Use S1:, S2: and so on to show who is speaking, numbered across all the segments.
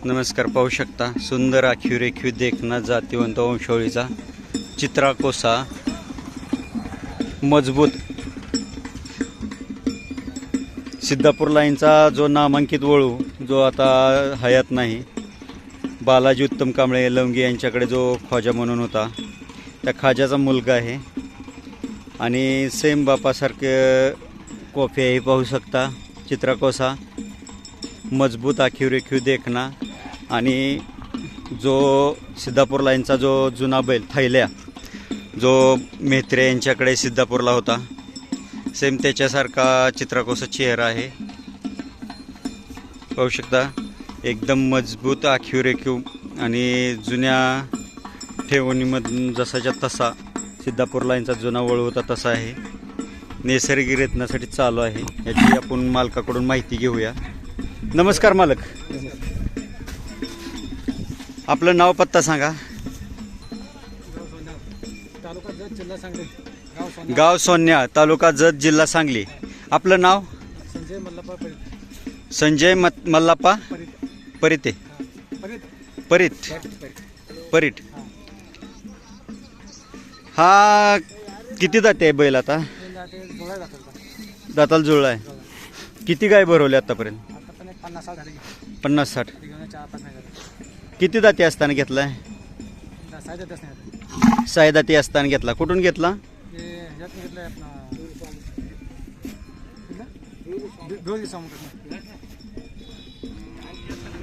S1: नमस्कार. पाहू शकता सुंदर आखीव रेखीव देखना जातीवंत वंशावळीचा चित्रा कोसा मजबूत सिद्धापूर लाईनचा जो नामांकित वळू जो आता हयात नाही, बालाजी उत्तम कांबळे लवंगी यांच्याकडे जो ख्वाजा म्हणून होता त्या ख्वाजाचा मुलगा आहे आणि सेम बापासारखे कॉफी आहे. पाहू शकता चित्रा कोसा मजबूत आखीव रेखीव देखना आणि जो सिद्धापूर लाईनचा जो जुना बैल थैल्या जो मेहत्रे यांच्याकडे सिद्धापूरला होता, सेम त्याच्यासारखा चित्राकोसा चेहरा आहे. पाहू शकता एकदम मजबूत आखीव रेखीव आणि जुन्या ठेवणीमधून जसाच्या तसा सिद्धापूर लाईनचा जुना वळू होता तसा आहे. नैसर्गिक रेतनासाठी चालू आहे. याची आपण मालकाकडून माहिती घेऊया. नमस्कार मालक, आपलं नाव पत्ता सांगा. गाव सोन्या, तालुका जत, जिल्हा सांगली. आपलं नाव? संजय मल्लाप्पा परिते परीट. हा किती जाते आहे बैल आता? दाताला जुळला आहे. किती गाय भरवले आतापर्यंत? 50-60. किती दाती असताना घेतलाय? 6 दाती असताना घेतला. कुठून घेतला?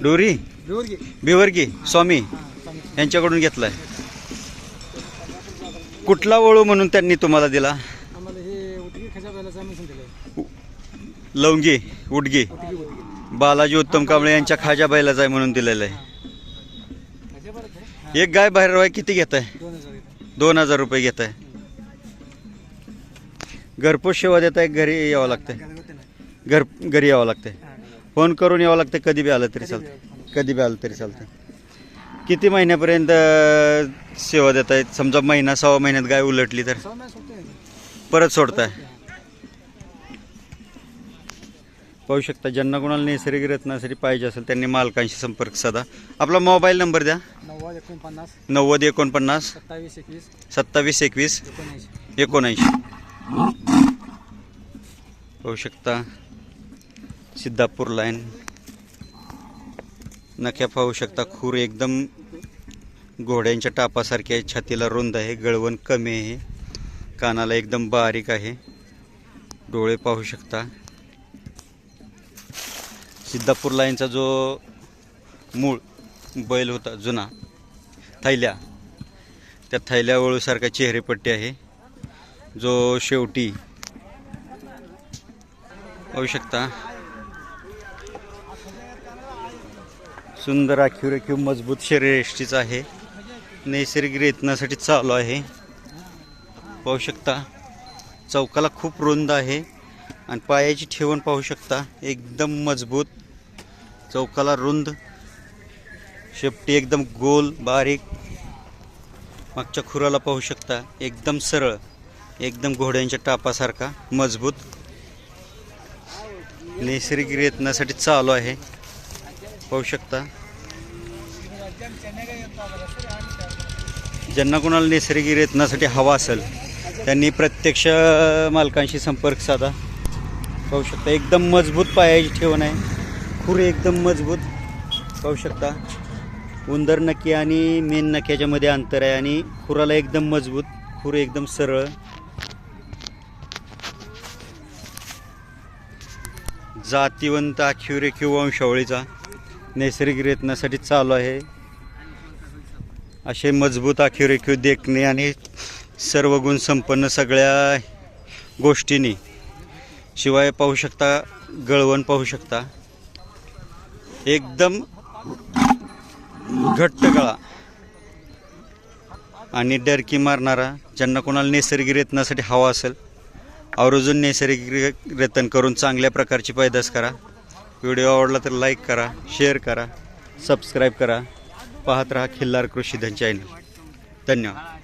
S1: डोरी बिवर्गी स्वामी यांच्याकडून घेतलाय. कुठला वळू म्हणून त्यांनी तुम्हाला दिला? लवंगी उडगी बालाजी उत्तम कांबळे यांच्या खाजा बैलाचा आहे म्हणून दिलेला आहे. एक गाय बाहेर किती घेत आहे? 2000 रुपये घेत आहे. घरपोच सेवा देत आहे? घरी यावं लागतंय? घरी यावं लागतंय. फोन करून यावं लागतं? कधी बी आलं तरी चालतं? कधी बी आलं तरी चालतं. किती महिन्यापर्यंत सेवा देत आहेत? समजा महिना 6 महिन्यात गाय उलटली तर परत सोडताय? पाहू शकता. ज्यांना कोणाला नैसर्गिक रत्नासाठी पाहिजे असेल त्यांनी मालकांशी संपर्क साधा. आपला मोबाईल नंबर द्या. 9049 2721 79. पाहू शकता सिद्धापूर लाईन. नख्या पाहू शकता. खूर एकदम घोड्यांच्या टापासारखी आहे. छातीला रुंद आहे. गळवण कमी आहे. कानाला एकदम बारीक आहे. डोळे पाहू शकता. सिद्धापूर लाईनचा जो मूळ बैल होता जुना थैल्या, त्या थैल्या वळूसारखा चेहरेपट्टी आहे. जो शेवटी पाहू शकता सुंदर आखीव रेखीव मजबूत शरीरयष्टीचा आहे. नैसर्गिक रेतनासाठी चालू आहे. पाहू शकता चौकाला खूप रुंद आहे आणि पायाची ठेवण पाहू शकता एकदम मजबूत. चौकाला रुंद, शेपटी एकदम गोल बारीक. मागच्या खुराला पाहू शकता एकदम सरळ, एकदम घोड्यांच्या टापासारखा मजबूत. नैसर्गिक रेतनासाठी चालू आहे. पाहू शकता. ज्यांना कोणाला नैसर्गिक रेतनासाठी हवा असेल त्यांनी प्रत्यक्ष मालकांशी संपर्क साधा. पाहू शकता एकदम मजबूत पायाची ठेवण आहे. खुर एकदम मजबूत. पाहू शकता उंदर नकी आणि मेन नक्याच्या मध्ये अंतर आहे आणि खुराला एकदम मजबूत. खुर एकदम सरळ. जातीवंत आखीव रेखीव वंशावळीचा नैसर्गिक रेतनासाठी चालू आहे. असे मजबूत आखीव रेखीव देखणे आणि सर्व गुण संपन्न सगळ्या गोष्टींनी. शिवाय पाहू शकता गळवण पाहू शकता एकदम घट्ट गळा आणि डरकी मारणारा. ज्यांना कोणाला नैसर्गिक रेतनासाठी हवा असेल आवर्जून नैसर्गिक रेतन करून चांगल्या प्रकारची पैदास करा. व्हिडिओ आवडला तर लाईक करा, शेअर करा, सबस्क्राईब करा. पाहत रहा खिल्लार कृषीधन चॅनल. धन्यवाद.